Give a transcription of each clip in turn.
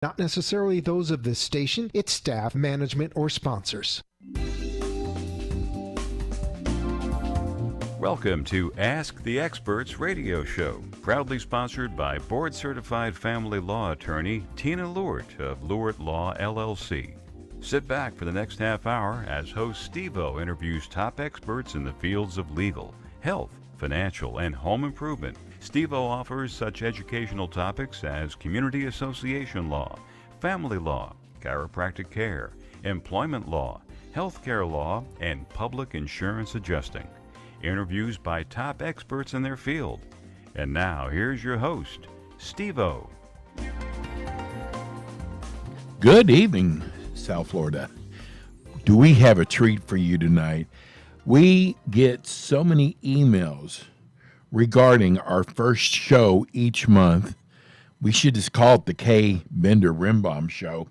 not necessarily those of this station, its staff, management, or sponsors. Welcome to Ask the Experts radio show, proudly sponsored by board-certified family law attorney Tina Lewert of Lewert Law, LLC. Sit back for the next half hour as host Steve-O interviews top experts in the fields of legal, health, financial, and home improvement. Steve-O offers such educational topics as community association law, family law, chiropractic care, employment law, healthcare law, and public insurance adjusting. Interviews by top experts in their field. And now, here's your host, Steve-O. Good evening, South Florida. Do we have a treat for you tonight? We get so many emails regarding our first show each month. We should just call it the Kay Bender Rimbaum Show.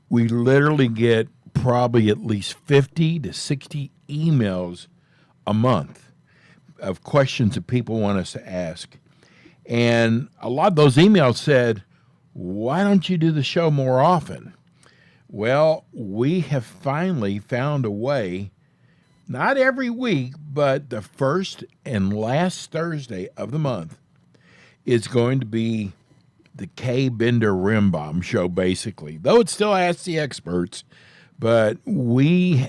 We literally get probably at least 50 to 60 emails a month of questions that people want us to ask. And a lot of those emails said, why don't you do the show more often? Well, we have finally found a way, not every week, but the first and last Thursday of the month is going to be the Kay Bender Rimbaum Show, basically. Though it still Ask the Experts, but we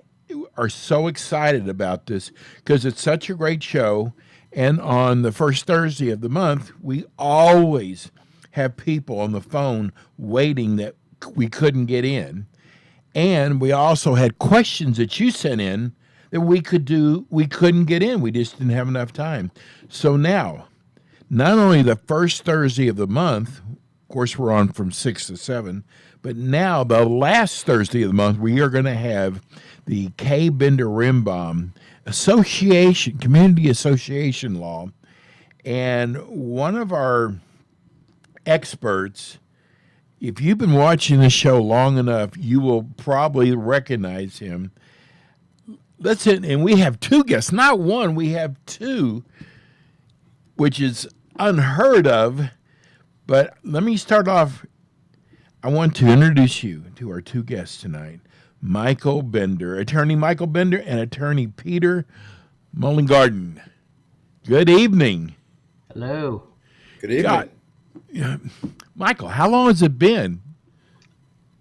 are so excited about this because it's such a great show. And on the first Thursday of the month, we always have people on the phone waiting that we couldn't get in. And we also had questions that you sent in that we couldn't get in. We just didn't have enough time. So now, not only the first Thursday of the month, of course we're on from 6 to 7, but now the last Thursday of the month, we are going to have the Kay Bender Rimbaum Association, Community Association Law. And one of our experts, if you've been watching this show long enough, you will probably recognize him. Listen, and we have two guests, not one, we have two, which is unheard of. But let me start off. I want to introduce you to our two guests tonight, Michael Bender, attorney Michael Bender, and attorney Peter Mullengarden. Good evening. Hello. Good evening. Michael, how long has it been?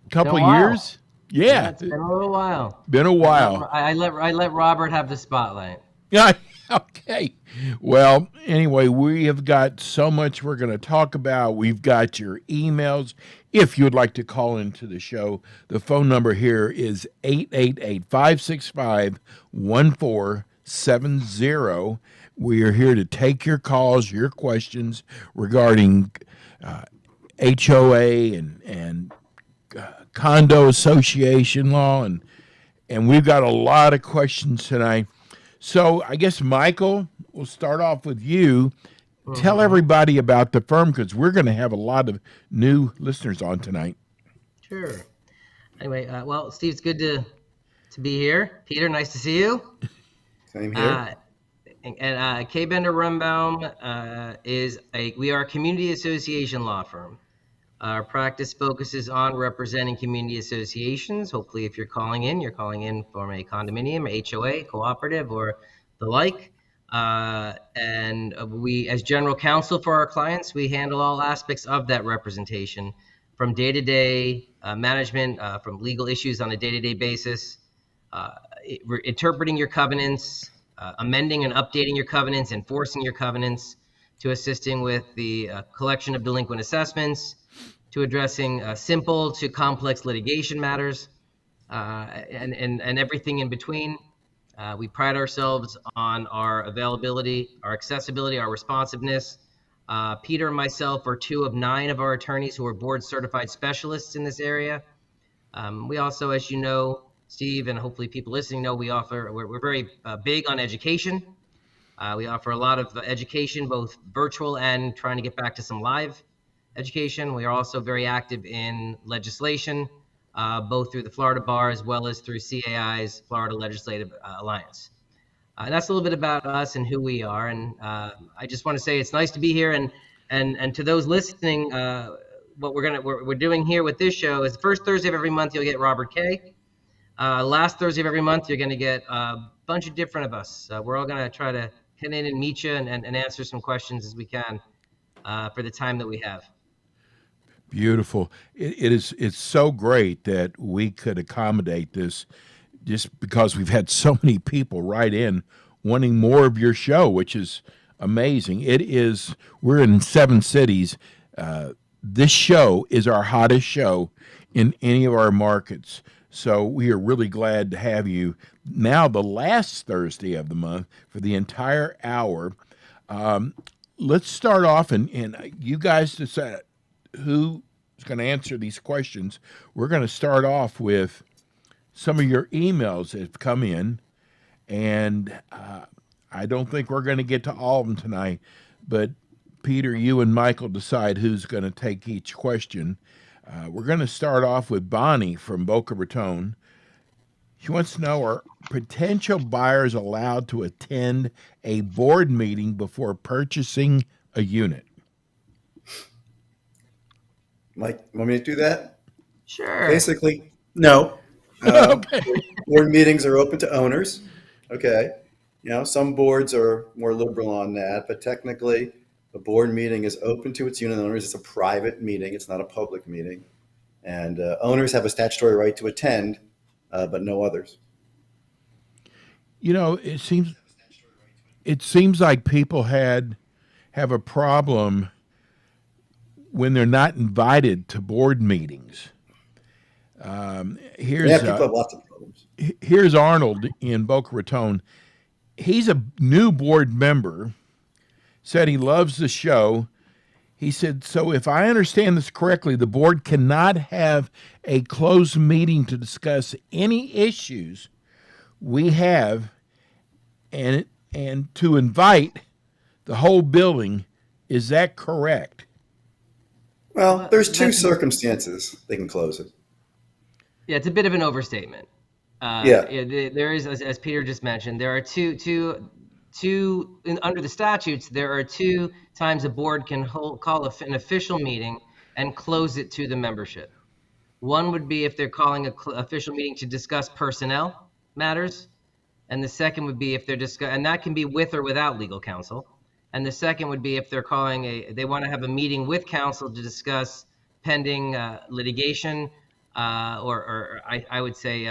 A couple of years? Yeah. It's been a little while. Been a while. I let Robert have the spotlight. Yeah. Okay. Well, anyway, we have got so much we're going to talk about. We've got your emails. If you would like to call into the show, the phone number here is 888-565-1470. We are here to take your calls, your questions regarding HOA and condo association law, and we've got a lot of questions tonight. So I guess, Michael, we'll start off with you. Tell everybody about the firm because we're going to have a lot of new listeners on tonight. Sure. Anyway, well, Steve, it's good to be here. Peter, nice to see you. Same here. And Kay Bender Rimbaum we are a community association law firm. Our practice focuses on representing community associations. Hopefully, if you're calling in from a condominium, HOA, cooperative, or the like. And we, as general counsel for our clients, we handle all aspects of that representation, from day-to-day management, from legal issues on a day-to-day basis, interpreting your covenants, amending and updating your covenants, enforcing your covenants, to assisting with the collection of delinquent assessments, to addressing simple to complex litigation matters, and everything in between. We pride ourselves on our availability, our accessibility, our responsiveness. Peter and myself are 2 of 9 of our attorneys who are board certified specialists in this area. We also, as you know, Steve, and hopefully people listening know, we're very big on education. We offer a lot of education, both virtual and trying to get back to some live education. We are also very active in legislation, both through the Florida Bar as well as through CAI's Florida Legislative Alliance. That's a little bit about us and who we are. And I just want to say it's nice to be here. And to those listening, what we're doing here with this show is the first Thursday of every month you'll get Robert Kay. Last Thursday of every month you're going to get a bunch of different of us. We're all going to try to head in and meet you and answer some questions as we can for the time that we have. Beautiful. It's so great that we could accommodate this, just because we've had so many people write in wanting more of your show, which is amazing. We're in 7 cities. This show is our hottest show in any of our markets. So we are really glad to have you now, the last Thursday of the month, for the entire hour. Let's start off, and you guys decide who is going to answer these questions. We're going to start off with some of your emails that have come in, and I don't think we're going to get to all of them tonight, but Peter, you and Michael decide who's going to take each question. We're going to start off with Bonnie from Boca Raton. She wants to know, are potential buyers allowed to attend a board meeting before purchasing a unit? Mike, want me to do that? Sure. Basically, no. Okay. Board meetings are open to owners. Okay. Some boards are more liberal on that, but technically the board meeting is open to its unit owners. It's a private meeting. It's not a public meeting. And owners have a statutory right to attend, but no others. It seems like people have a problem when they're not invited to board meetings. People have lots of problems. Here's Arnold in Boca Raton. He's a new board member, said he loves the show. He said, so if I understand this correctly, the board cannot have a closed meeting to discuss any issues we have and to invite the whole building. Is that correct? Well, there's 2 circumstances they can close it. Yeah, it's a bit of an overstatement. There is, as Peter just mentioned, there are under the statutes, there are 2 times a board can call an official meeting and close it to the membership. One would be if they're calling an official meeting to discuss personnel matters, and the second would be if they're and that can be with or without legal counsel. And the second would be if they're they want to have a meeting with counsel to discuss pending litigation, or I would say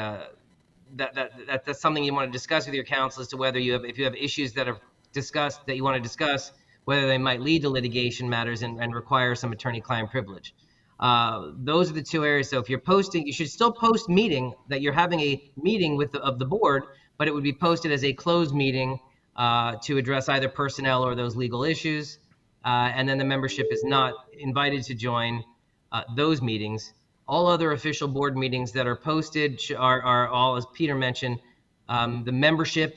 that's something you want to discuss with your counsel as to whether if you have issues that are discussed that you want to discuss, whether they might lead to litigation matters and require some attorney-client privilege. Those are the 2 areas. So if you're posting, you should still post that you're having a meeting of the board, but it would be posted as a closed meeting to address either personnel or those legal issues. And then the membership is not invited to join those meetings. All other official board meetings that are posted are all, as Peter mentioned, the membership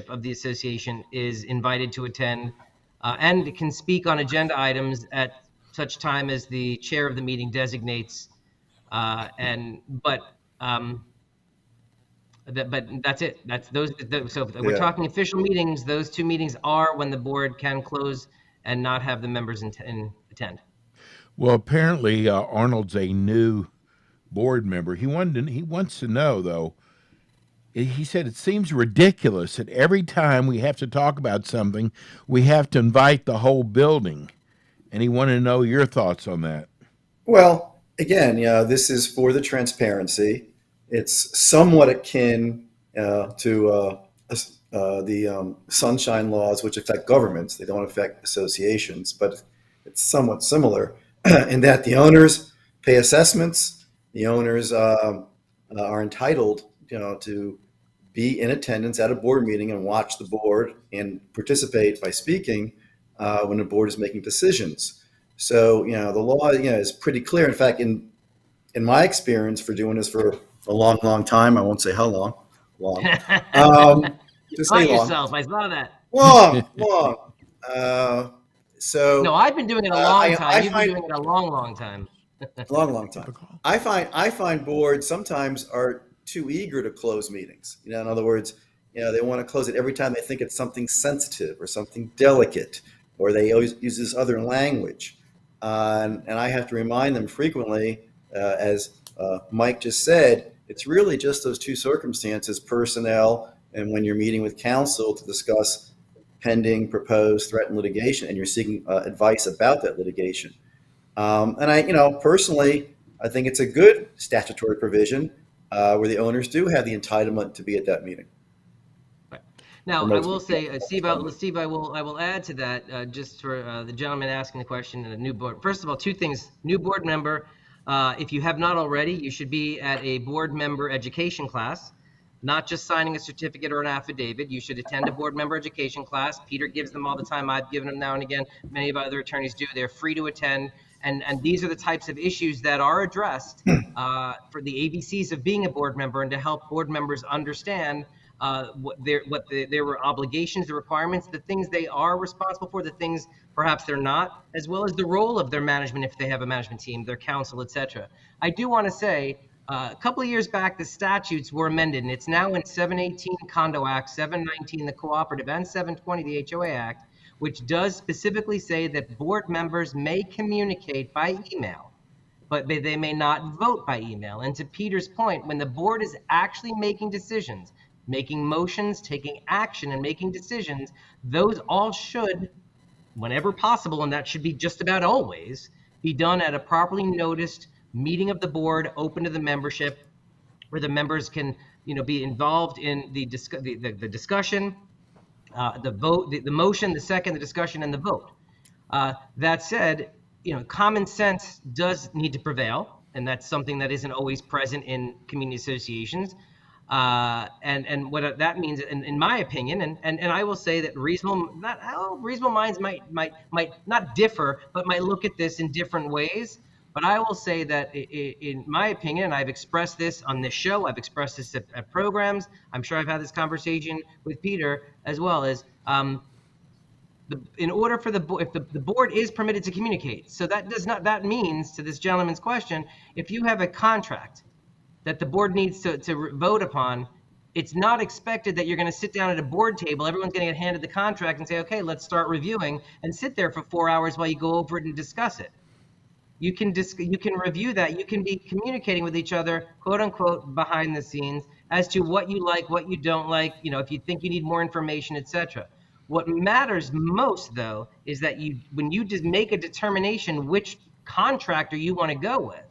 of the association is invited to attend and can speak on agenda items at such time as the chair of the meeting designates. But that's it. So if we're talking official meetings, those 2 meetings are when the board can close and not have the members attend. Well, apparently Arnold's a new board member. He wants to know, though. He said it seems ridiculous that every time we have to talk about something, we have to invite the whole building. And he wanted to know your thoughts on that. Well, again, this is for the transparency. It's somewhat akin to the sunshine laws, which affect governments. They don't affect associations, but it's somewhat similar in that the owners pay assessments. The owners are entitled, to be in attendance at a board meeting and watch the board and participate by speaking when the board is making decisions. So, the law, is pretty clear. In fact, in my experience for doing this for a long, long time, I won't say how long. Just say yourself. I saw that. Long. No, I've been doing it a long time. You've been doing it a long, long time. long time. I find boards sometimes are too eager to close meetings. In other words, they want to close it every time they think it's something sensitive or something delicate, or they always use this other language. And I have to remind them frequently, as Mike just said, it's really just those two circumstances, personnel, and when you're meeting with counsel to discuss pending, proposed, threatened litigation, and you're seeking advice about that litigation. And personally, I think it's a good statutory provision where the owners do have the entitlement to be at that meeting. Now, I will say, Steve, I will add to that, just for the gentleman asking the question and a new board. First of all, two things. New board member, if you have not already, you should be at a board member education class, not just signing a certificate or an affidavit. You should attend a board member education class. Peter gives them all the time. I've given them now and again. Many of our other attorneys do. They're free to attend. And these are the types of issues that are addressed for the ABCs of being a board member, and to help board members understand what their obligations, the requirements, the things they are responsible for, the things perhaps they're not, as well as the role of their management if they have a management team, their counsel, etc. I do want to say, a couple of years back, the statutes were amended, and it's now in 718 Condo Act, 719 the Cooperative, and 720 the HOA Act, which does specifically say that board members may communicate by email, but they may not vote by email. And to Peter's point, when the board is actually making decisions, making motions, taking action, and making decisions, those all should, whenever possible, and that should be just about always, be done at a properly noticed meeting of the board, open to the membership, where the members can, be involved in the discussion, the vote, the motion, the second, the discussion, and the vote. That said, common sense does need to prevail, and that's something that isn't always present in community associations. And what that means, in my opinion, and I will say that reasonable minds might not differ, but might look at this in different ways. But I will say that in my opinion, and I've expressed this on this show, I've expressed this at programs, I'm sure I've had this conversation with Peter as well, as in order for if the board is permitted to communicate. So that means, to this gentleman's question, if you have a contract that the board needs to vote upon, it's not expected that you're going to sit down at a board table, everyone's going to get handed the contract and say, okay, let's start reviewing, and sit there for 4 hours while you go over it and discuss it. You can review that. You can be communicating with each other, quote unquote, behind the scenes as to what you like, what you don't like, if you think you need more information, etc. What matters most, though, is that when you just make a determination which contractor you want to go with,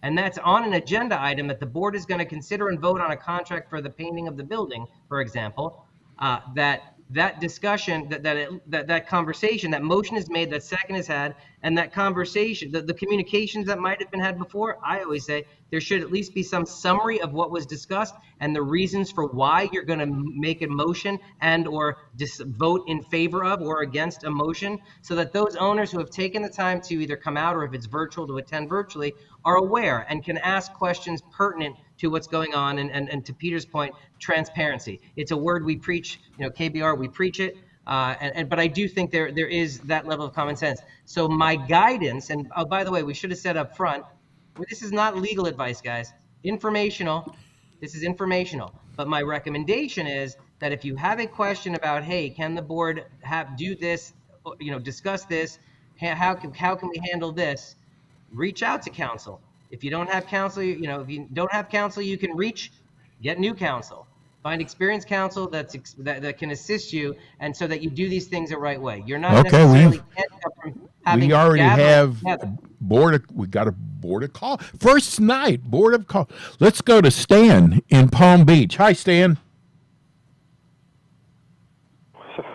and that's on an agenda item that the board is going to consider and vote on a contract for the painting of the building, for example, that discussion, that conversation, that motion is made, that second is had, and that conversation, the communications that might have been had before, I always say there should at least be some summary of what was discussed and the reasons for why you're going to make a motion and or vote in favor of or against a motion, so that those owners who have taken the time to either come out, or if it's virtual, to attend virtually, are aware and can ask questions pertinent to what's going on. And to Peter's point, transparency. It's a word we preach, KBR, we preach it. But I do think there is that level of common sense. So my guidance, and oh, by the way, we should have said up front, this is not legal advice, guys. Informational. This is informational. But my recommendation is that if you have a question about, hey, can the board do this, discuss this, how can we handle this, reach out to counsel. If you don't have counsel, if you don't have counsel, you can get new counsel. Find experienced counsel that can assist you, and so that you do these things the right way. You're not necessarily handcuffed from having. We already have we got a board of call. First night, board of call. Let's go to Stan in Palm Beach. Hi, Stan.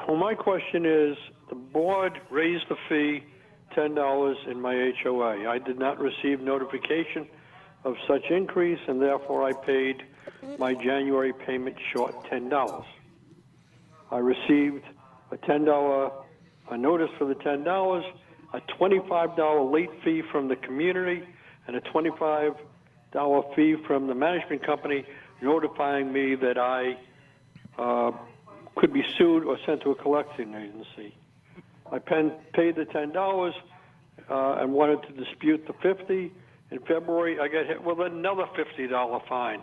Well, my question is, the board raised the fee $10 in my HOA. I did not receive notification of such increase, and therefore I paid my January payment short $10. I received a notice for the $10, a $25 late fee from the community, and a $25 fee from the management company notifying me that I could be sued or sent to a collection agency. I paid the $10 and wanted to dispute the $50. In February, I got hit with another $50 fine.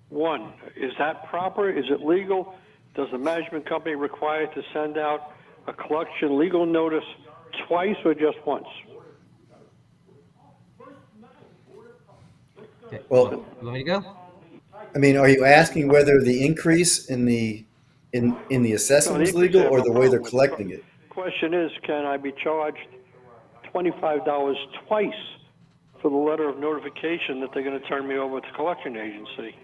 One, is that proper? Is it legal? Does the management company require to send out a collection legal notice twice or just once? Okay. Well, You want me to go? I mean, are you asking whether the increase in the assessment was legal or the way they're collecting it? Question is, can I be charged $25 twice for the letter of notification that they're going to turn me over to collection agency?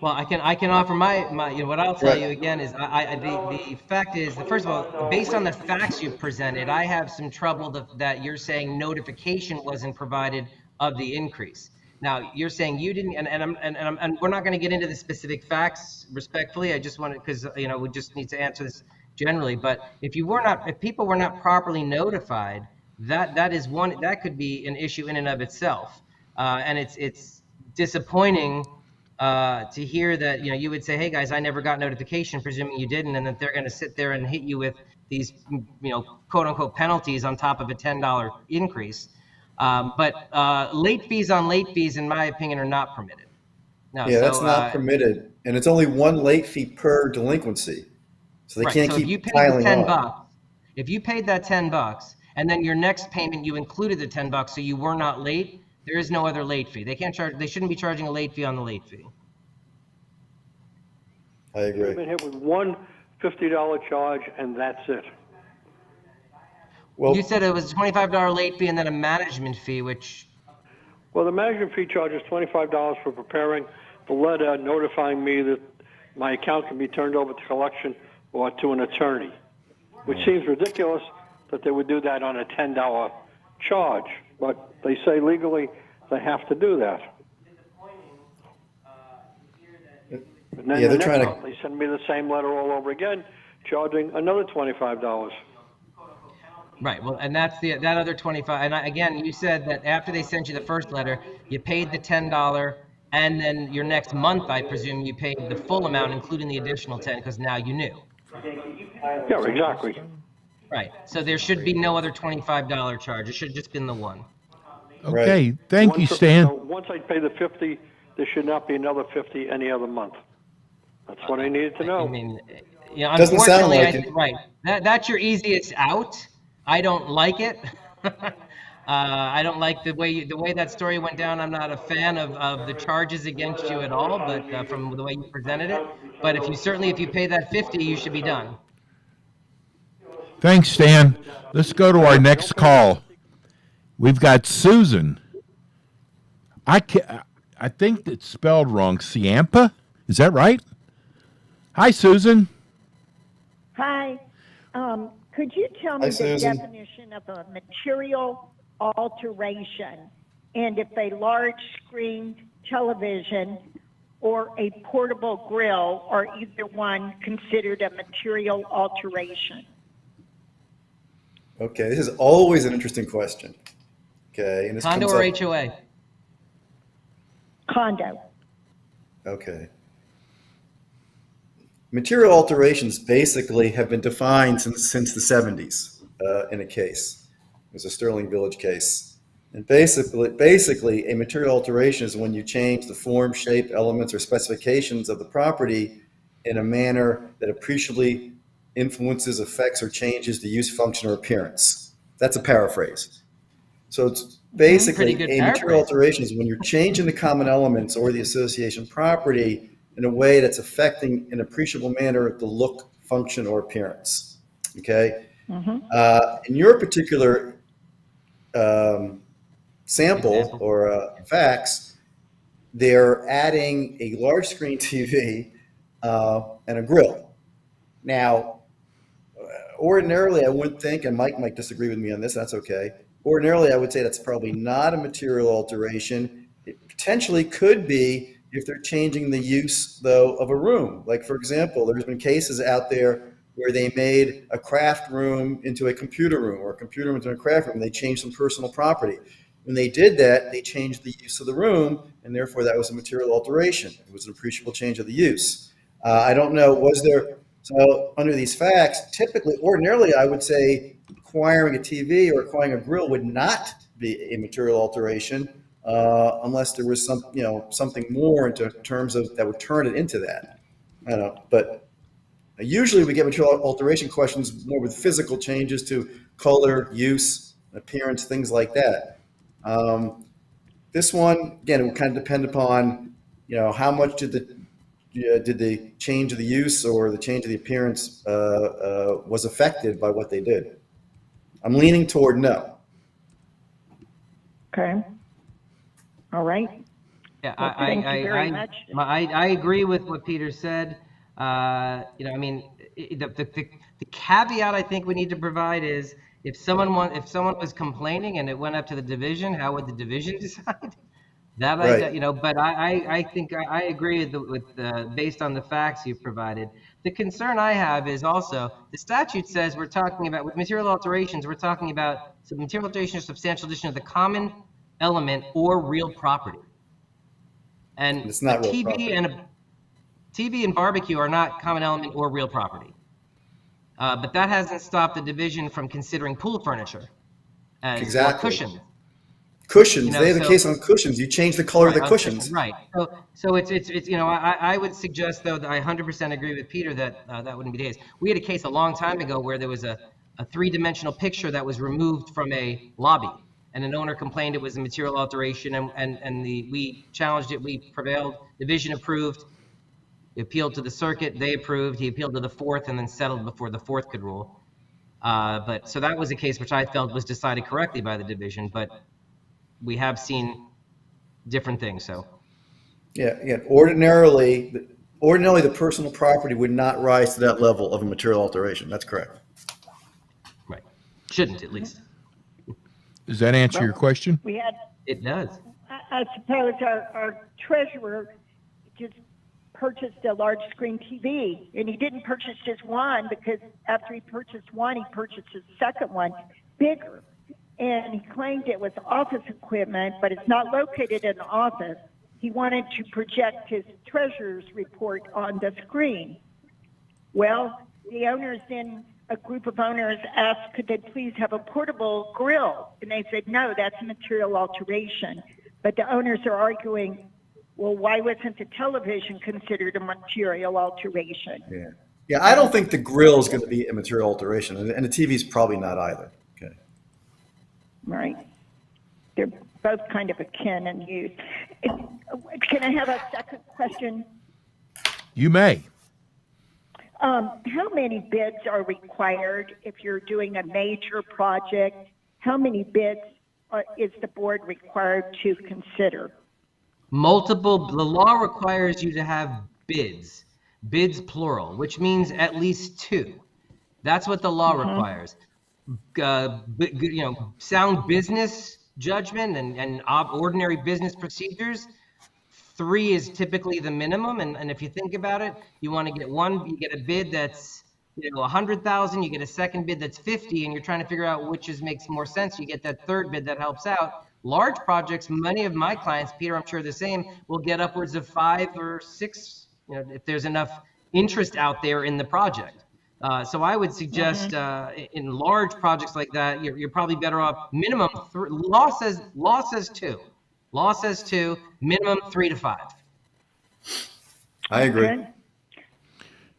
Well, I can offer my what I'll tell you again is the fact is that, first of all, based on the facts you've presented, I have some trouble that you're saying notification wasn't provided of the increase. Now you're saying you didn't, and we're not going to get into the specific facts respectfully. I just want to, because we just need to answer this generally. But if people were not properly notified, that could be an issue in and of itself, and it's disappointing. To hear that you would say, hey guys, I never got notification, presuming you didn't, and that they're going to sit there and hit you with these quote unquote penalties on top of a $10 increase. But late fees on late fees, in my opinion, are not permitted. No, Yeah, that's not permitted, and it's only one late fee per delinquency, so they right. can't So keep if you paid piling the $10, on. if you paid that $10, and then your next payment you included the $10, so you were not late, there is no other late fee. They shouldn't be charging a late fee on the late fee. I agree. I've been hit with one $50 charge, and that's it. Well, You said it was a $25 late fee and then a management fee, which, Well, the management fee charge is $25 for preparing the letter notifying me that my account can be turned over to collection or to an attorney, which seems ridiculous that they would do that on a $10 charge, but they say legally they have to do that. And then Yeah, the they're next trying to- month, they send me the same letter all over again, charging another $25. right, well, and that's that other 25, and again, you said that after they sent you the first letter, you paid the $10, and then your next month, I presume, you paid the full amount, including the additional 10, because now you knew. Yeah, exactly. Right, so there should be no other $25 charge, it should have just been the one. Okay, thank you, So Stan. once I pay the 50, there should not be another 50 any other month. That's what I needed to know. I mean, Doesn't sound unfortunately, like it. right, that's your easiest out. I don't like it. I don't like the way that story went down. I'm not a fan of the charges against you at all, but from the way you presented it. But if you pay that 50, you should be done. Thanks, Stan. Let's go to our next call. We've got Susan. I think it's spelled wrong. Ciampa? Is that right? Hi, Susan. Hi. Could you tell me Hi, the Susan. definition of a material alteration, and if a large screen television or a portable grill are either one considered a material alteration? Okay, this is always an interesting question. Okay, and this Condo comes or up- HOA? Condo. Okay. Material alterations basically have been defined since the 70s in a case. It was a Sterling Village case. And basically, a material alteration is when you change the form, shape, elements, or specifications of the property in a manner that appreciably influences, affects, or changes the use, function, or appearance. That's a paraphrase. So it's basically Pretty good a material paraphrase. alteration is when you're changing the common elements or the association property in a way that's affecting in appreciable manner the look, function, or appearance. Okay. In your particular sample or facts, they're adding a large screen TV and a grill. Now, ordinarily, I wouldn't think, and Mike might disagree with me on this, that's okay. Ordinarily, I would say that's probably not a material alteration. It potentially could be if they're changing the use, though, of a room. Like, for example, there's been cases out there where they made a craft room into a computer room or a computer room into a craft room. They changed some personal property. When they did that, they changed the use of the room, and therefore that was a material alteration. It was an appreciable change of the use. I don't know, was there, so under these facts, typically, ordinarily, I would say acquiring a TV or acquiring a grill would not be a material alteration unless there was something more into terms of that would turn it into that. I don't know, but Usually we get material alteration questions more with physical changes to color, use, appearance, things like that. This one, again, it will kind of depend upon, how much did the change of the use or the change of the appearance was affected by what they did. I'm leaning toward no. Okay. All right. Yeah, Well, thank you very much. I agree with what Peter said. The caveat I think we need to provide is if someone was complaining and it went up to the division, how would the division decide? Right. But I think I agree with based on the facts you've provided. The concern I have is also the statute says we're talking about with material alterations, we're talking about material alteration or substantial addition of the common element or real property. And It's not real TV property. and a TV and barbecue are not common element or real property. But that hasn't stopped the division from considering pool furniture as Exactly. or cushion. Cushions, they have a case on cushions. You change the color of the cushions. Right. So it's I would suggest though that I 100% agree with Peter that that wouldn't be the case. We had a case a long time ago where there was a three-dimensional picture that was removed from a lobby, and an owner complained it was a material alteration, and we challenged it. We prevailed. Division approved. He appealed to the circuit. They approved. He appealed to the fourth, and then settled before the fourth could rule. But so that was a case which I felt was decided correctly by the division, but we have seen different things. So Yeah. Ordinarily, the personal property would not rise to that level of a material alteration. That's correct. right, shouldn't at least. Does that answer your question? We had, It does. I suppose our treasurer just purchased a large screen TV, and he didn't purchase just one because after he purchased one, he purchased his second one, bigger. And he claimed it was office equipment, but it's not located in the office. He wanted to project his treasurer's report on the screen. Well, the owners then, a group of owners asked, could they please have a portable grill? And they said, no, that's a material alteration. But the owners are arguing, well, why wasn't the television considered a material alteration? Yeah, I don't think the grill is going to be a material alteration, and the TV is probably not either. Okay. Right. They're both kind of akin in use. Can I have a second question? You may. How many bids are required if you're doing a major project? How many bids is the board required to consider? Multiple. The law requires you to have bids plural, which means at least two. That's what the law requires. Sound business judgment and ordinary business procedures, 3 is typically the minimum. And if you think about it, you want to get you get a bid that's 100,000, you get a second bid that's 50, and you're trying to figure out which makes more sense. You get that third bid that helps out. Large projects, many of my clients, Peter, I'm sure the same, will get upwards of 5 or 6, if there's enough interest out there in the project. So I would suggest in large projects like that, you're probably better off minimum 3. Law says 2. Law says 2, minimum 3 to 5. I agree. Okay.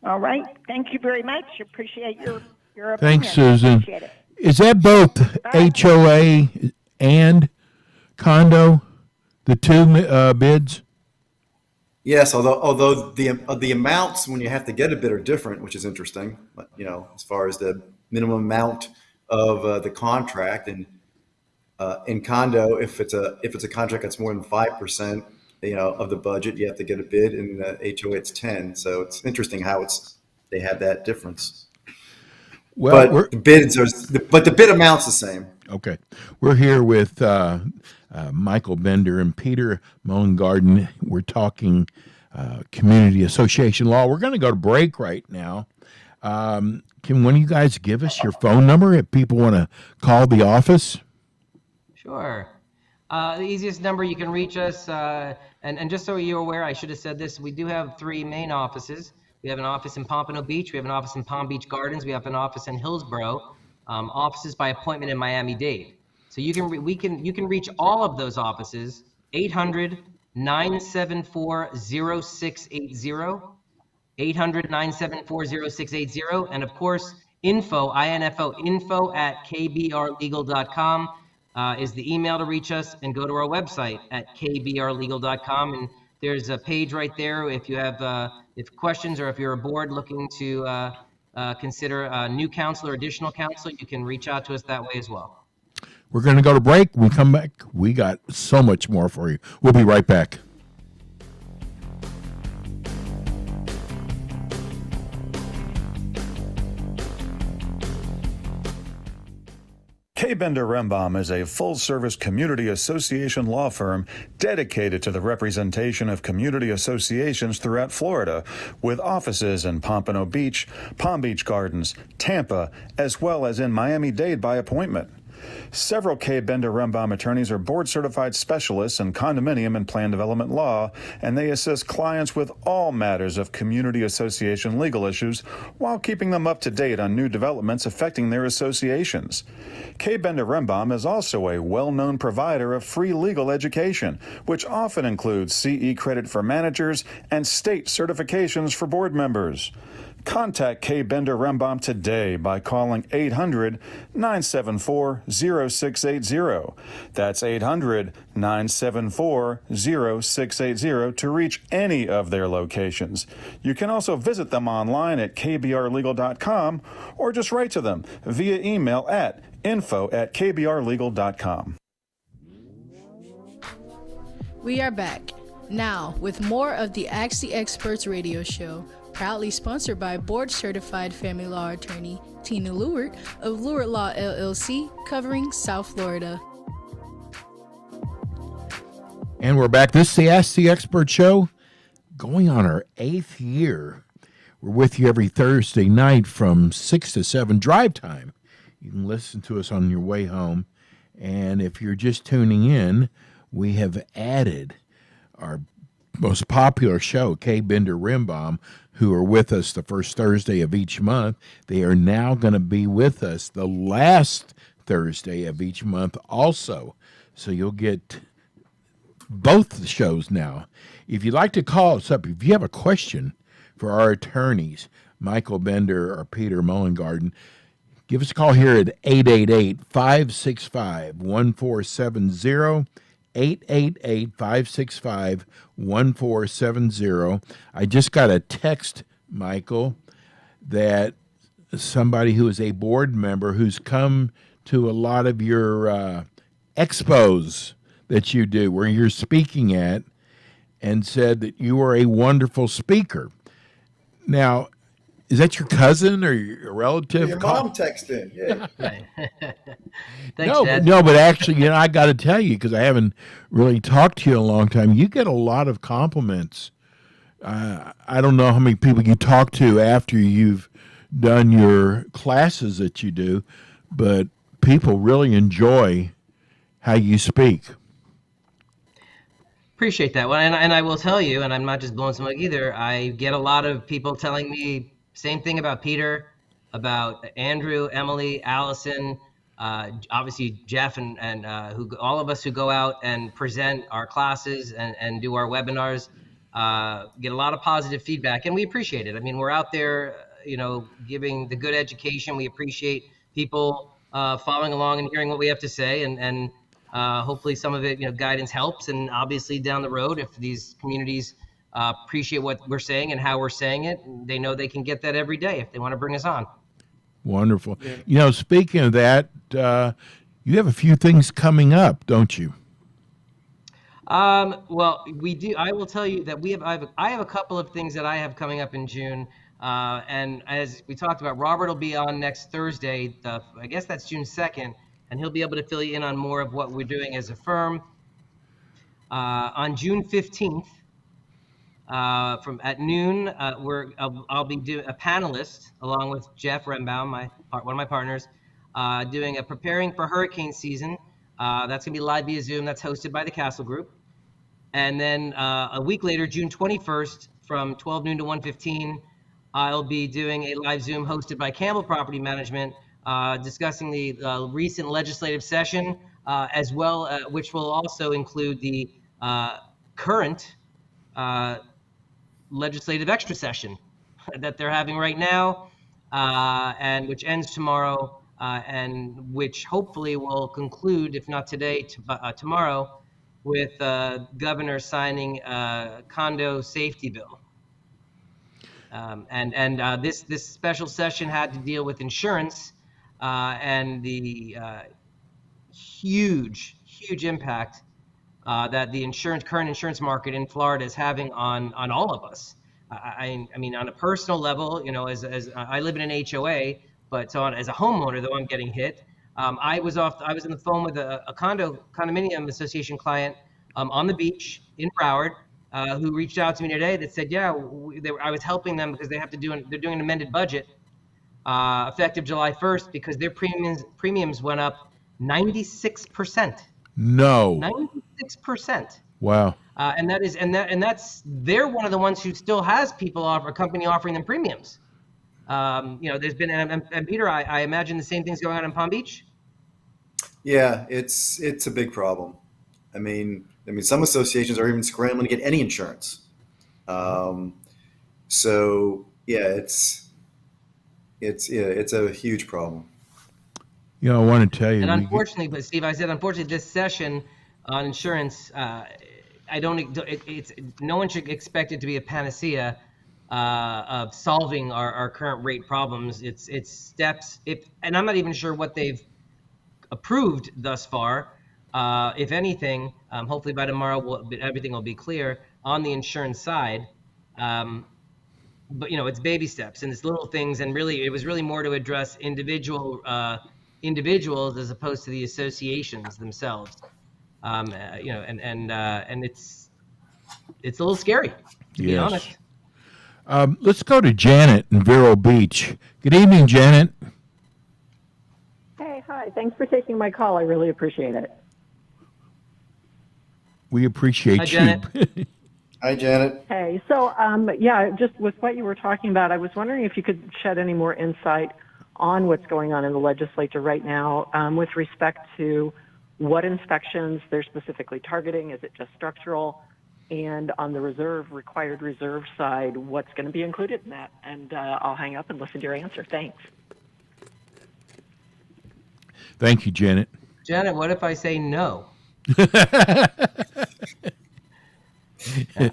All right. Thank you very much. Appreciate your opinion. Thanks, Susan. Appreciate it. Is that both HOA and condo, the 2 bids? Yes, although the amounts when you have to get a bid are different, which is interesting. As far as the minimum amount of the contract, and in condo, if it's a contract that's more than 5%, of the budget, you have to get a bid. In the HOA, it's 10. So it's interesting how they have that difference. Well, But the bid amount's the same. okay. We're here with Michael Bender and Peter Mullengarden. We're talking community association law. We're going to go to break right now. Can one of you guys give us your phone number if people want to call the office? Sure. The easiest number you can reach us, and just so you're aware, I should have said this, we do have 3 main offices. We have an office in Pompano Beach, we have an office in Palm Beach Gardens, we have an office in Hillsborough, offices by appointment in Miami-Dade. So you can reach all of those offices, 800-974-0680, 800-974-0680. And of course, info at kbrlegal.com is the email to reach us, and go to our website at kbrlegal.com. And there's a page right there if you have if questions, or if you're a board looking to consider a new counsel or additional counsel, you can reach out to us that way as well. We're going to go to break. When we come back, we got so much more for you. We'll be right back. K. Bender Rembaum is a full-service community association law firm dedicated to the representation of community associations throughout Florida, with offices in Pompano Beach, Palm Beach Gardens, Tampa, as well as in Miami-Dade by appointment. Several K. Bender Rembaum attorneys are board-certified specialists in condominium and plan development law, and they assist clients with all matters of community association legal issues while keeping them up to date on new developments affecting their associations. K. Bender Rembaum is also a well-known provider of free legal education, which often includes CE credit for managers and state certifications for board members. Contact K. Bender Rembaum today by calling 800-974-0680. That's 800-974-0680 to reach any of their locations. You can also visit them online at kbrlegal.com, or just write to them via email at info@kbrlegal.com. We are back now with more of the Ask the Experts radio show, proudly sponsored by board-certified family law attorney Tina Lewert of Lewert Law LLC, covering South Florida. And we're back. This is the Ask the Expert show, going on our 8th year. We're with you every Thursday night from 6 to 7 drive time. You can listen to us on your way home. And if you're just tuning in, we have added our most popular show, K. Bender Rembaum, who are with us the first Thursday of each month. They are now going to be with us the last Thursday of each month also. So you'll get both the shows now. If you'd like to call us up, if you have a question for our attorneys, Michael Bender or Peter Mullengarden, give us a call here at 888-565-1470, 888-565-1470. I just got a text, Michael, that somebody who is a board member who's come to a lot of your expos that you do, where you're speaking at, and said that you are a wonderful speaker. Now, is that your cousin or your relative? Your mom texted. Yeah. Thanks, Dad. But actually, I got to tell you, because I haven't really talked to you in a long time, you get a lot of compliments. I don't know how many people you talk to after you've done your classes that you do, but people really enjoy how you speak. Appreciate that. Well, and I will tell you, and I'm not just blowing smoke either, I get a lot of people telling me same thing about Peter, about Andrew, Emily, Allison, obviously Jeff, and who, all of us who go out and present our classes and do our webinars, get a lot of positive feedback, and we appreciate it. I mean, we're out there, giving the good education. We appreciate people following along and hearing what we have to say, and hopefully some of it, guidance helps. And obviously down the road, if these communities appreciate what we're saying and how we're saying it, they know they can get that every day if they want to bring us on. Wonderful. Speaking of that, you have a few things coming up, don't you? Well, we do. I will tell you that I have a couple of things that I have coming up in June. And as we talked about, Robert will be on next Thursday. I guess that's June 2nd, and he'll be able to fill you in on more of what we're doing as a firm. On June 15th, at noon, I'll be doing a panelist along with Jeff Rembaum, one of my partners, doing a preparing for hurricane season. That's gonna be live via Zoom. That's hosted by the Castle Group. And then a week later, June 21st, from 12 noon to 1:15, I'll be doing a live Zoom hosted by Campbell Property Management, discussing the recent legislative session, as well, which will also include the current legislative extra session. that they're having right now, and which ends tomorrow, and which hopefully will conclude, if not today, tomorrow, with governor signing a condo safety bill. This special session had to deal with insurance and the huge impact that the current insurance market in Florida is having on all of us. I mean, on a personal level, you know, as I live in an HOA, but as a homeowner, though, I'm getting hit. I was on the phone with a condominium association client on the beach in Broward, who reached out to me today that said, yeah, I was helping them because they're doing an amended budget effective July 1st because their premiums went up 96%. No. 96%. Wow. They're one of the ones who still has a company offering them premiums. There's been, and Peter, I imagine the same thing's going on in Palm Beach. Yeah, it's a big problem. I mean, some associations are even scrambling to get any insurance. So yeah, it's a huge problem. You know, I want to tell you. And unfortunately, but Steve, I said unfortunately, this session on insurance, no one should expect it to be a panacea of solving our current rate problems. It's steps. And I'm not even sure what they've approved thus far. If anything, hopefully by tomorrow everything will be clear on the insurance side. But you know, it's baby steps and it's little things, and really, it was really more to address individuals as opposed to the associations themselves. And it's a little scary, to be honest. Let's go to Janet in Vero Beach. Good evening, Janet. Hey, hi. Thanks for taking my call. I really appreciate it. We appreciate Hi, you. Janet. Hi, Janet. Hey, so just with what you were talking about, I was wondering if you could shed any more insight on what's going on in the legislature right now with respect to what inspections they're specifically targeting. Is it just structural? And on the required reserve side, what's going to be included in that? And I'll hang up and listen to your answer. Thanks. Thank you, Janet. Janet, what if I say no? Peter,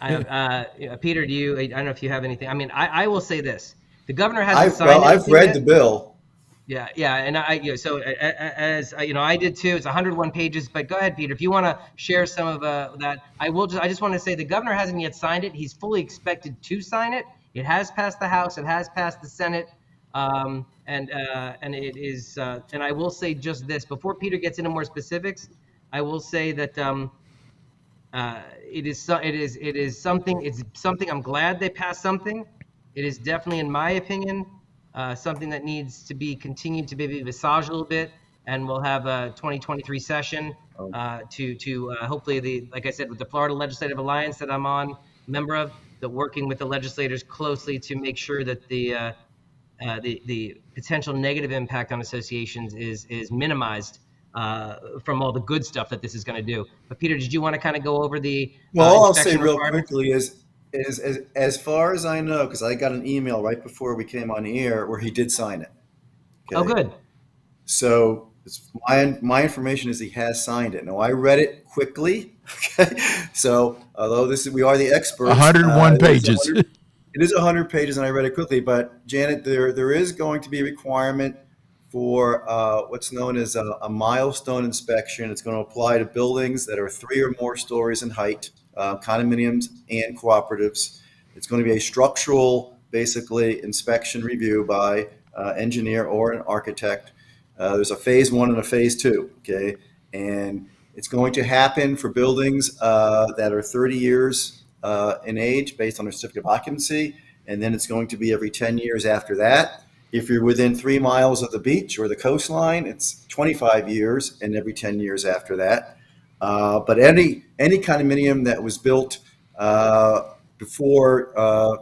I don't know if you have anything. I mean, I will say this: the governor hasn't signed it. I've read the bill. Yeah, and I did too. It's 101 pages. But go ahead, Peter, if you want to share some of that. I just want to say the governor hasn't yet signed it. He's fully expected to sign it. It has passed the House. It has passed the Senate. And it is. And I will say just this before Peter gets into more specifics. I will say that. It is something. It's something. I'm glad they passed something. It is definitely, in my opinion, something that needs to be continued to maybe massage a little bit, and we'll have a 2023 session to hopefully like I said, with the Florida Legislative Alliance that I'm member of, that working with the legislators closely to make sure that the potential negative impact on associations is minimized. From all the good stuff that this is going to do. But Peter, did you want to kind of go over the all I'll say real quickly is as far as I know, because I got an email right before we came on the air where he did sign it. Okay? Oh, good. So my information is he has signed it. Now I read it quickly. Okay, so although we are the experts, 101 pages. It is 100 pages, and I read it quickly. But Janet, there is going to be a requirement for what's known as a milestone inspection. It's going to apply to buildings that are 3 or more stories in height, condominiums and cooperatives. It's going to be a structural, basically, inspection review by engineer or an architect. There's a phase 1 and a phase 2, okay? And it's going to happen for buildings that are 30 years in age based on their certificate of occupancy, and then it's going to be every 10 years after that. If you're within 3 miles of the beach or the coastline, it's 25 years and every 10 years after that. But any condominium that was built before I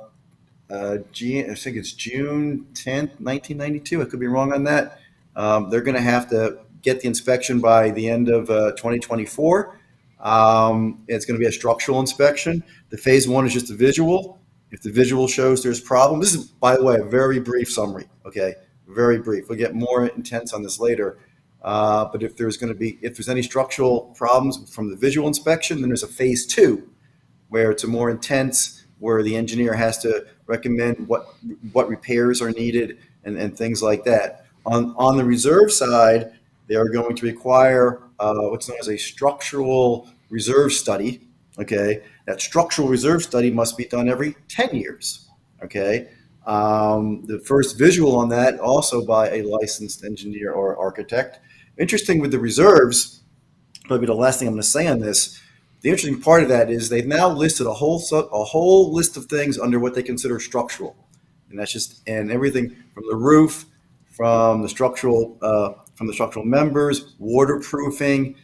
think it's June 10th, 1992, I could be wrong on that, they're going to have to get the inspection by the end of 2024. It's going to be a structural inspection. The phase 1 is just a visual. If the visual shows there's problem, this is, by the way, a very brief summary. Okay, very brief. We'll get more intense on this later. But if there's any structural problems from the visual inspection, then there's a phase 2, where it's a more intense, where the engineer has to recommend what repairs are needed and things like that. On the reserve side, they are going to require what's known as a structural reserve study. Okay, that structural reserve study must be done every 10 years. Okay, the first visual on that also by a licensed engineer or architect. Interesting with the reserves, probably the last thing I'm going to say on this. The interesting part of that is they've now listed a whole list of things under what they consider structural, and that's and everything from the roof, from the structural members, waterproofing.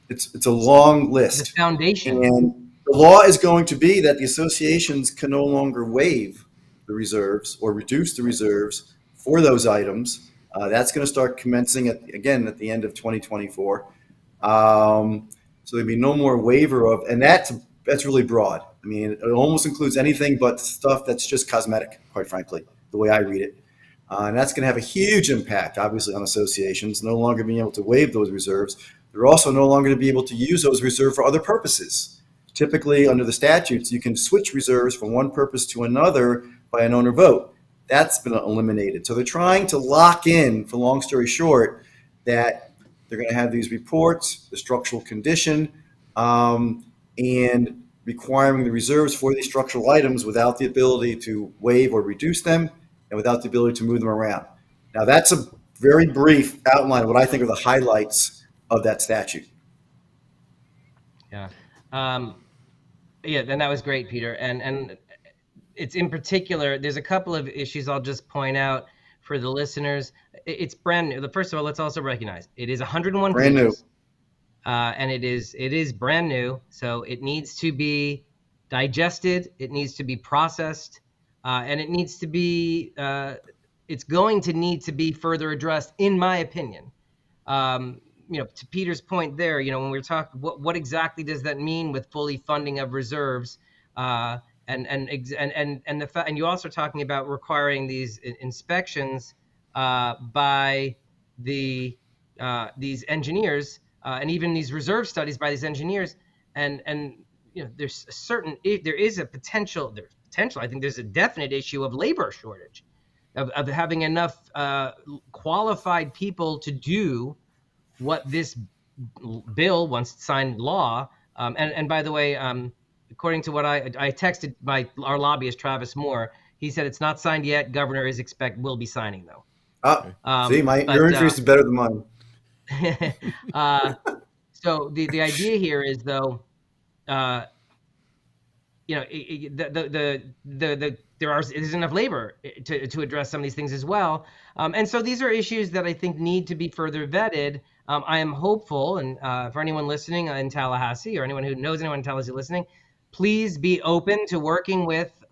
It's a long list. The foundation. And the law is going to be that the associations can no longer waive the reserves or reduce the reserves for those items. That's going to start commencing at the end of 2024. So there'll be no more waiver of, and that's really broad. I mean, it almost includes anything but stuff that's just cosmetic, quite frankly, the way I read it. And that's going to have a huge impact, obviously, on associations, no longer being able to waive those reserves. They're also no longer going to be able to use those reserves for other purposes. Typically, under the statutes, you can switch reserves from one purpose to another by an owner vote. That's been eliminated. So they're trying to lock in, for long story short, that they're going to have these reports, the structural condition, and requiring the reserves for these structural items without the ability to waive or reduce them and without the ability to move them around. Now, that's a very brief outline of what I think are the highlights of that statute. Yeah. Then that was great, Peter. And it's in particular, there's a couple of issues I'll just point out for the listeners. It's brand new. First of all, let's also recognize it is 101 brand pages. New. And it is brand new. So it needs to be digested. It needs to be processed. And it needs to be, it's going to need to be further addressed, in my opinion. To Peter's point there, when we're talking, what exactly does that mean with fully funding of reserves? And the fact, and you're also talking about requiring these inspections by these engineers, and even these reserve studies by these engineers, and there's there is a potential. I think there's a definite issue of labor shortage, of having enough qualified people to do what this bill, once signed law, and by the way, according to what I texted our lobbyist Travis Moore, he said it's not signed yet. Governor will be signing though. Your interest is better than mine. So the idea here is though, there's enough labor to address some of these things as well, and so these are issues that I think need to be further vetted. I am hopeful, and for anyone listening in Tallahassee or anyone who knows anyone in Tallahassee listening, please be open to working with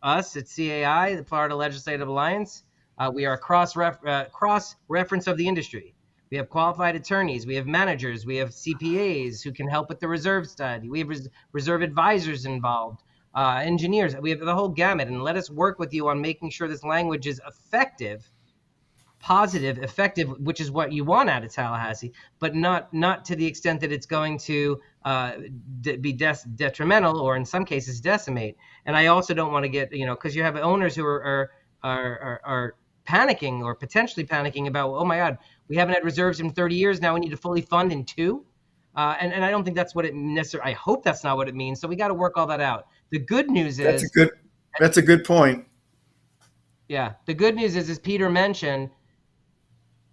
us at CAI, the Florida Legislative Alliance. We are a cross-reference of the industry. We have qualified attorneys, we have managers, we have CPAs who can help with the reserve study. We have reserve advisors involved, engineers. We have the whole gamut, and let us work with you on making sure this language is effective, positive, effective, which is what you want out of Tallahassee, but not to the extent that it's going to be detrimental or in some cases decimate. And I also don't want to get, because you have owners who are panicking or potentially panicking about, oh my God, we haven't had reserves in 30 years. Now we need to fully fund in 2. And I don't think that's what it necessarily, I hope that's not what it means. So we got to work all that out. The good news is that's a good point. Yeah. The good news is, as Peter mentioned,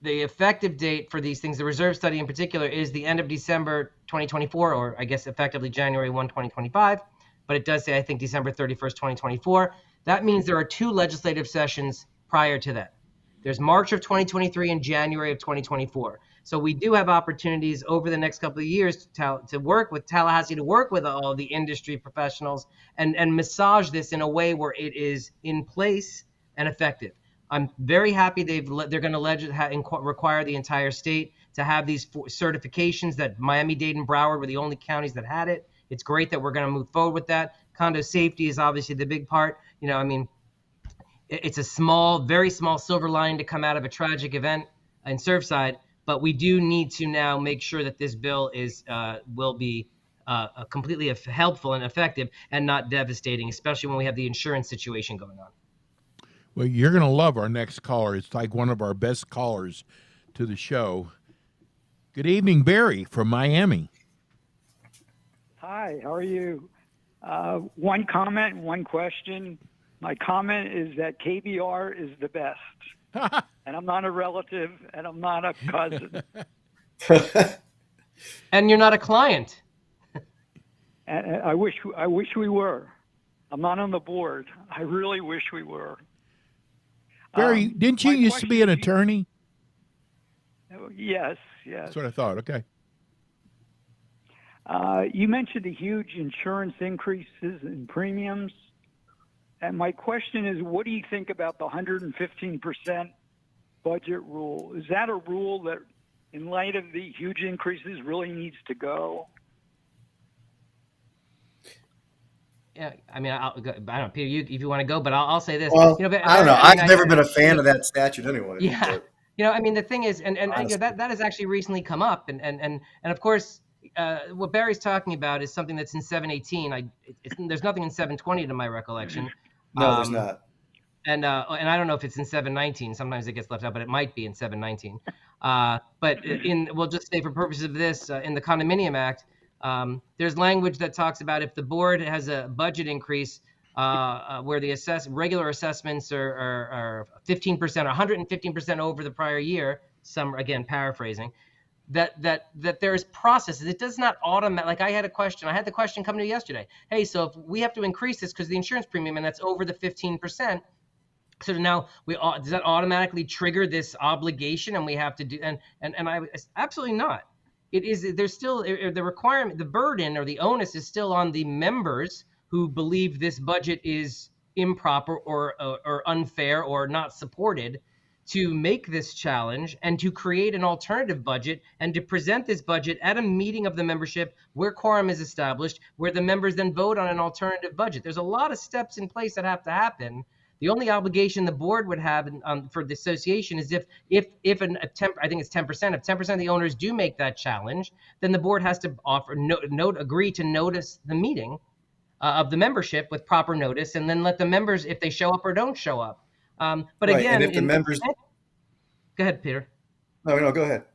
the effective date for these things, the reserve study in particular, is the end of December 2024, or I guess effectively January 1, 2025. But it does say, I think, December 31st, 2024. That means there are 2 legislative sessions prior to that. There's March of 2023 and January of 2024. So we do have opportunities over the next couple of years to work with Tallahassee, to work with all the industry professionals and massage this in a way where it is in place and effective. I'm very happy they're going to require the entire state to have these certifications that Miami-Dade and Broward were the only counties that had it. It's great that we're going to move forward with that. Condo safety is obviously the big part. You know, I mean, it's a small, very small silver lining to come out of a tragic event in Surfside, but we do need to now make sure that this bill will be completely helpful and effective and not devastating, especially when we have the insurance situation going on. Well, you're going to love our next caller. It's like one of our best callers to the show. Good evening, Barry from Miami. Hi, how are you? One comment, one question. My comment is that KBR is the best. And I'm not a relative, and I'm not a cousin. And you're not a client. And I wish we were. I'm not on the board. I really wish we were. Barry, didn't you used to be an attorney? Yes. That's what I thought. Okay. You mentioned the huge insurance increases in premiums. And my question is, what do you think about the 115% budget rule? Is that a rule that, in light of the huge increases, really needs to go? Yeah, I mean, I don't know, Peter, if you want to go, but I'll say this. Well, you know, I don't know. I've never I been a fan of that statute anyway. Yeah. But, you know, I mean, the thing is, and you know, that has actually recently come up. And of course, what Barry's talking about is something that's in 718. There's nothing in 720 to my recollection. no, there's not. And I don't know if it's in 719. Sometimes it gets left out, but it might be in 719. But we'll just say for purposes of this, in the Condominium Act, there's language that talks about if the board has a budget increase where the regular assessments are 15% or 115% over the prior year, some, again, paraphrasing, that there's processes. It does not automatically, like I had the question come to me yesterday. Hey, so if we have to increase this because the insurance premium and that's over the 15%, so now does that automatically trigger this obligation and we have to do, and I absolutely not. It is, there's still the requirement, the burden or the onus is still on the members who believe this budget is improper or unfair or not supported to make this challenge and to create an alternative budget and to present this budget at a meeting of the membership where quorum is established, where the members then vote on an alternative budget. There's a lot of steps in place that have to happen. The only obligation the board would have for the association is if I think it's 10%, if 10% of the owners do make that challenge, then the board has to agree to notice the meeting of the membership with proper notice, and then let the members, if they show up or don't show up. But right, again, and if the members, go ahead, Peter. No, go ahead.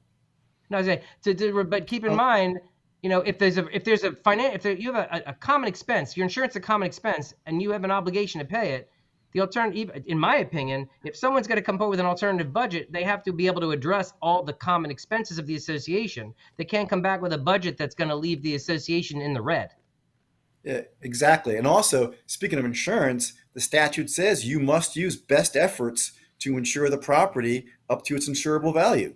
No, I was saying, but keep in mind, you know, if you have a common expense, your insurance is a common expense, and you have an obligation to pay it. The alternative, in my opinion, if someone's going to come forward with an alternative budget, they have to be able to address all the common expenses of the association. They can't come back with a budget that's going to leave the association in the red. Yeah, exactly. And also, speaking of insurance, the statute says you must use best efforts to insure the property up to its insurable value.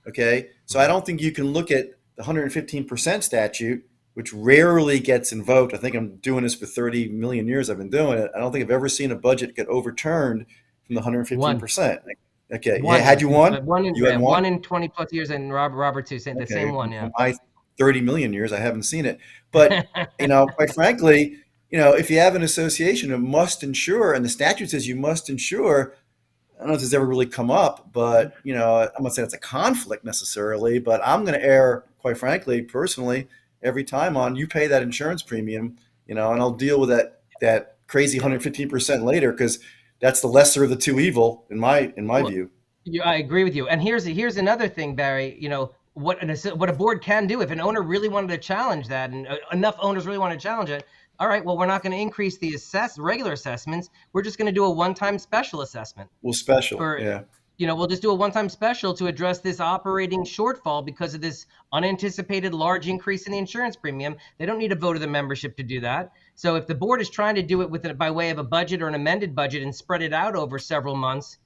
Okay, so I don't think you can look at the 115% statute, which rarely gets invoked. I think I'm doing this for 30 million years. I've been doing it. I don't think I've ever seen a budget get overturned from the 115%. Okay, yeah, had you won? You had one in 20 plus years, and Robert too, saying the same one. Yeah. My 30 million years, I haven't seen it. But you know, quite frankly, you know, if you have an association that must insure, and the statute says you must insure, I don't know if this ever really come up, but you know, I'm not saying it's a conflict necessarily, but I'm going to err, quite frankly, personally, every time on you pay that insurance premium, you know, and I'll deal with that crazy 115% later, because that's the lesser of the two evil in my view. I agree with you. And here's another thing, Barry. You know what a board can do if an owner really wanted to challenge that, and enough owners really want to challenge it. All right, well, we're not going to increase the regular assessments. We're just going to do a one-time special assessment. Well, yeah. You know, we'll just do a one-time special to address this operating shortfall because of this unanticipated large increase in the insurance premium. They don't need a vote of the membership to do that. So if the board is trying to do it by way of a budget or an amended budget and spread it out over several months,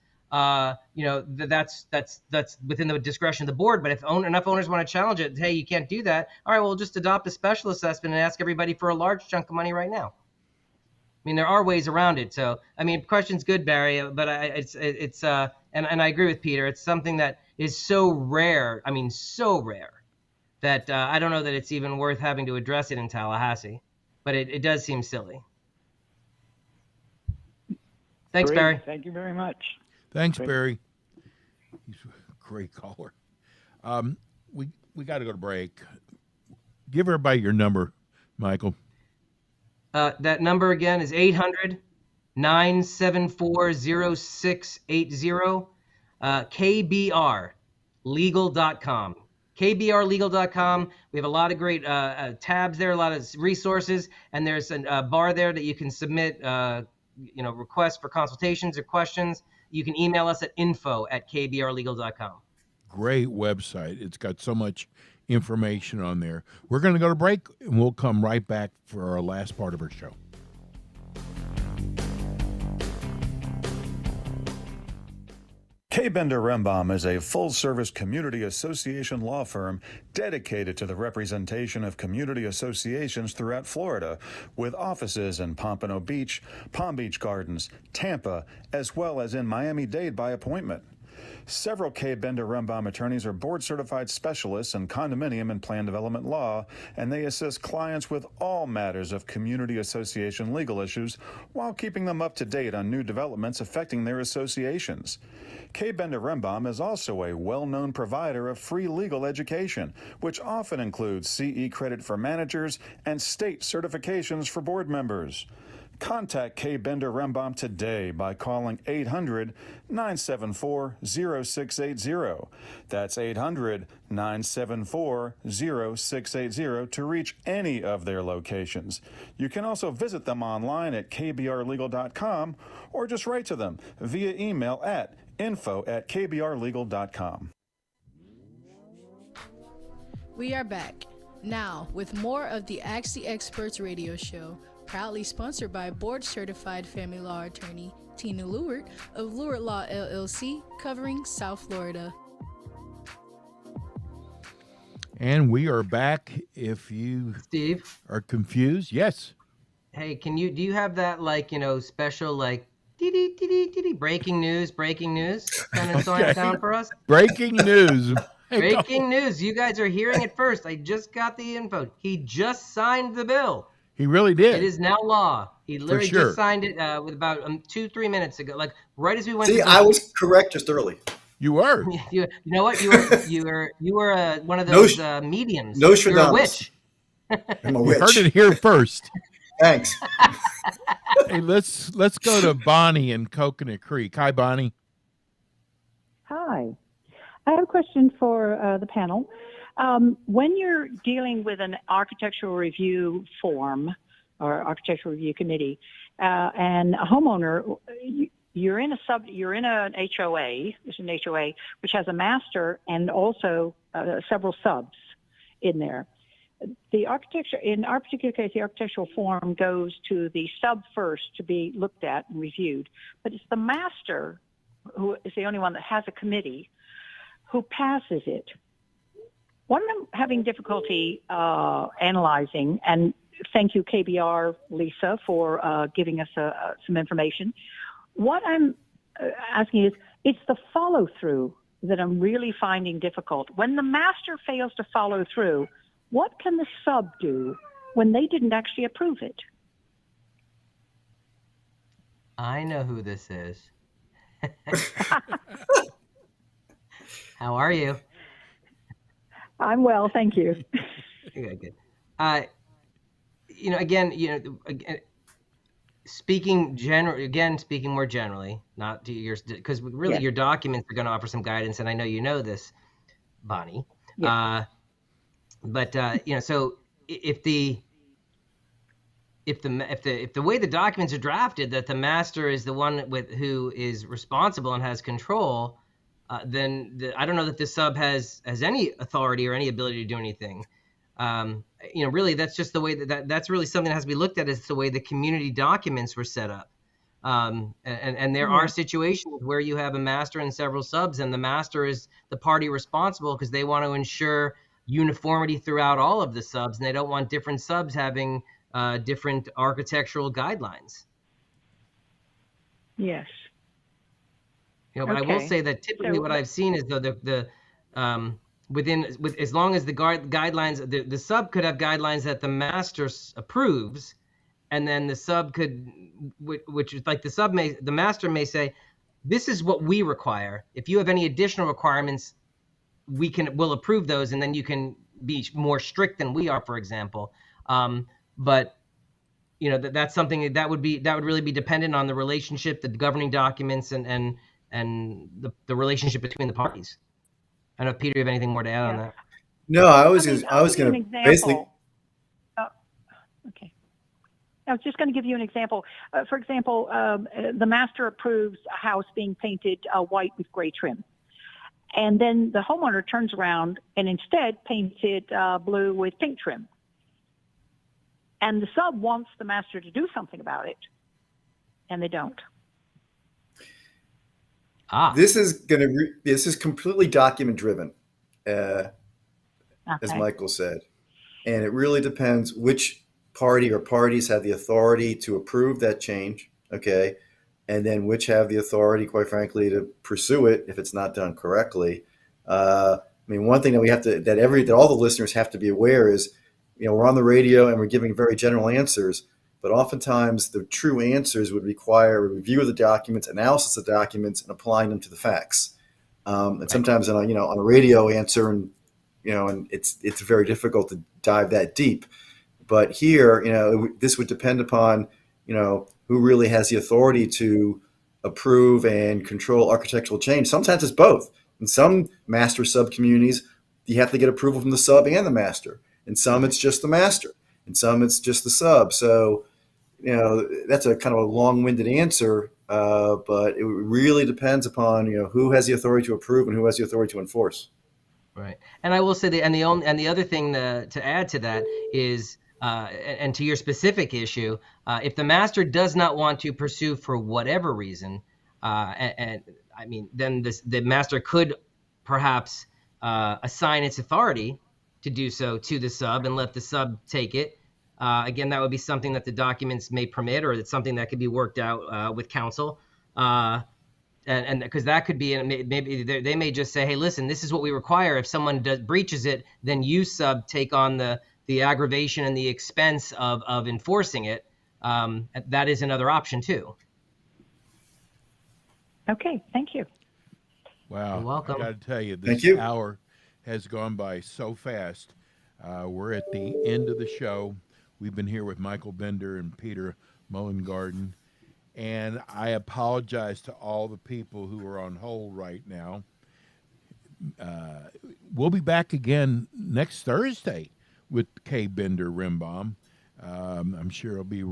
you know, that's within the discretion of the board. But if enough owners want to challenge it, hey, you can't do that. All right, we'll just adopt a special assessment and ask everybody for a large chunk of money right now. I mean, there are ways around it. So, I mean, question's good, Barry, but and I agree with Peter. It's something that is so rare. I mean, so rare that I don't know that it's even worth having to address it in Tallahassee, but it does seem silly. Thanks, Great. Barry. Thank you very much. Thanks, Barry. He's a great caller. We got to go to break. Give everybody your number, Michael. That number again is 800-974-0680, kbrlegal.com. kbrlegal.com. We have a lot of great tabs there, a lot of resources, and there's a bar there that you can submit requests for consultations or questions. You can email us at info@kbrlegal.com. Great website. It's got so much information on there. We're going to go to break, and we'll come right back for our last part of our show. K. Bender Rembaum is a full-service community association law firm dedicated to the representation of community associations throughout Florida, with offices in Pompano Beach, Palm Beach Gardens, Tampa, as well as in Miami-Dade by appointment. Several K. Bender Rembaum attorneys are board-certified specialists in condominium and plan development law, and they assist clients with all matters of community association legal issues while keeping them up to date on new developments affecting their associations. K. Bender Rembaum is also a well-known provider of free legal education, which often includes CE credit for managers and state certifications for board members. Contact K. Bender Rembaum today by calling 800-974-0680. That's 800-974-0680 to reach any of their locations. You can also visit them online at kbrlegal.com or just write to them via email at info@kbrlegal.com. We are back now with more of the Ask the Experts radio show, proudly sponsored by board-certified family law attorney Tina Lewert of Lewert Law LLC, covering South Florida. And we are back. If you Steve are confused, yes. Hey, do you have that special breaking news kind of throwing it down for us? Breaking news. Breaking news. You guys are hearing it first. I just got the info. He just signed the bill. He really did. It is now law. He literally just signed it with about 2-3 minutes ago, like right as we went. See, I was correct just early. You were. You know what? You were one of those mediums. Nostradamus. You're a witch. I'm a witch. You heard it here first. Thanks. Hey, let's go to Bonnie in Coconut Creek. Hi, Bonnie. Hi. I have a question for the panel. When you're dealing with an architectural review form or architectural review committee, and a homeowner, you're in an HOA, there's an HOA, which has a master and also several subs in there. In our particular case, the architectural form goes to the sub first to be looked at and reviewed, but it's the master who is the only one that has a committee who passes it. What I'm having difficulty analyzing, and thank you, KBR, Lisa, for giving us some information. What I'm asking is, it's the follow-through that I'm really finding difficult. When the master fails to follow through, what can the sub do when they didn't actually approve it? I know who this is. How are you? I'm well, thank you. Good. Speaking more generally, not to yours, because really your documents are going to offer some guidance, and I know you know this, Bonnie. Yeah. So if the way the documents are drafted, that the master is the one who is responsible and has control, then I don't know that the sub has any authority or any ability to do anything. Really, that's just the way that's really something that has to be looked at, is the way the community documents were set up. And there are situations where you have a master and several subs, and the master is the party responsible because they want to ensure uniformity throughout all of the subs, and they don't want different subs having different architectural guidelines. Yes. But I will say that typically what I've seen is as long as the guidelines, the sub could have guidelines that the master approves, and then the sub could, which is like the master may say, this is what we require. If you have any additional requirements, we'll approve those, and then you can be more strict than we are, for example. But that's something that would really be dependent on the relationship, the governing documents, and the relationship between the parties. I don't know, Peter, you have anything more to add on that? No, I was going to to basically. Okay. I was just going to give you an example. For example, the master approves a house being painted white with gray trim. And then the homeowner turns around and instead paints it blue with pink trim. And the sub wants the master to do something about it, and they don't. This is completely document driven, as Michael said, and it really depends which party or parties have the authority to approve that change. Okay. And then which have the authority, quite frankly, to pursue it if it's not done correctly. One thing that that all the listeners have to be aware is, we're on the radio and we're giving very general answers, but oftentimes the true answers would require a review of the documents, analysis of documents, and applying them to the facts. And sometimes on a radio answer, and it's very difficult to dive that deep. But here, this would depend upon who really has the authority to approve and control architectural change. Sometimes it's both. In some master sub communities, you have to get approval from the sub and the master. In some, it's just the master. In some, it's just the sub. So, that's a kind of a long-winded answer, but it really depends upon, who has the authority to approve and who has the authority to enforce. Right. And I will say that, and the other thing to add to that is, and to your specific issue, if the master does not want to pursue for whatever reason, then the master could perhaps assign its authority to do so to the sub and let the sub take it. Again, that would be something that the documents may permit, or it's something that could be worked out with counsel. And because that could be, maybe they may just say, hey, listen, this is what we require. If someone breaches it, then you sub take on the aggravation and the expense of enforcing it. That is another option too. Okay, thank you. Wow. You're welcome. I got to tell you, this hour has gone by so fast. We're at the end of the show. We've been here with Michael Bender and Peter Mullengarden. And I apologize to all the people who are on hold right now. We'll be back again next Thursday with K. Bender Rimbaum. I'm sure it'll be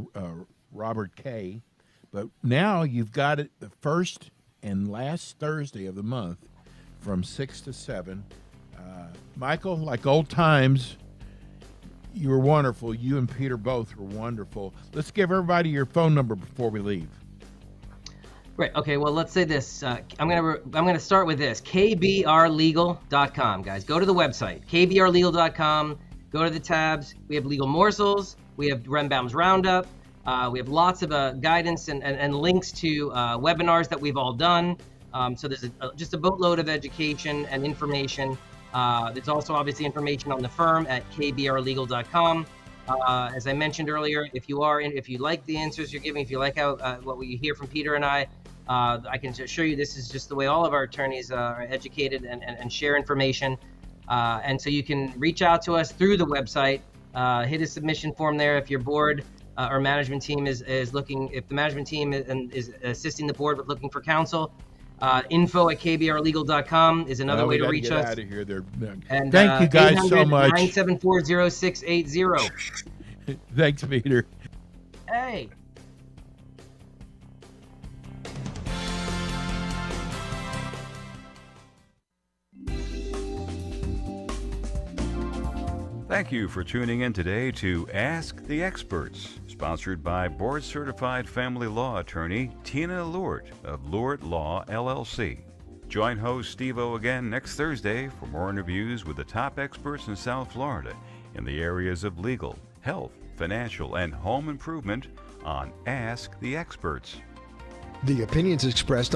Robert K. But now you've got it the first and last Thursday of the month from 6 to 7. Michael, like old times, you were wonderful. You and Peter both were wonderful. Let's give everybody your phone number before we leave. Right. Okay. Well, let's say this. I'm gonna start with this. KBRlegal.com, guys. Go to the website. KBRlegal.com. Go to the tabs. We have Legal Morsels. We have Rembaum's Roundup. We have lots of guidance and links to webinars that we've all done. So there's just a boatload of education and information. There's also obviously information on the firm at kbrlegal.com. As I mentioned earlier, if you like the answers you're giving, if you like what we hear from Peter and I can assure you this is just the way all of our attorneys are educated and share information. And so you can reach out to us through the website, hit a submission form there if your board or management team is looking, if the management team is assisting the board with looking for counsel. Info@kbrlegal.com is another way to reach us. Out of here. And, thank you guys so much. 974-0680. Thanks, Peter. Hey. Thank you for tuning in today to Ask the Experts, sponsored by board-certified family law attorney Tina Lewert of Lewert Law, LLC. Join host Steve-O again next Thursday for more interviews with the top experts in South Florida in the areas of legal, health, financial, and home improvement on Ask the Experts. The opinions expressed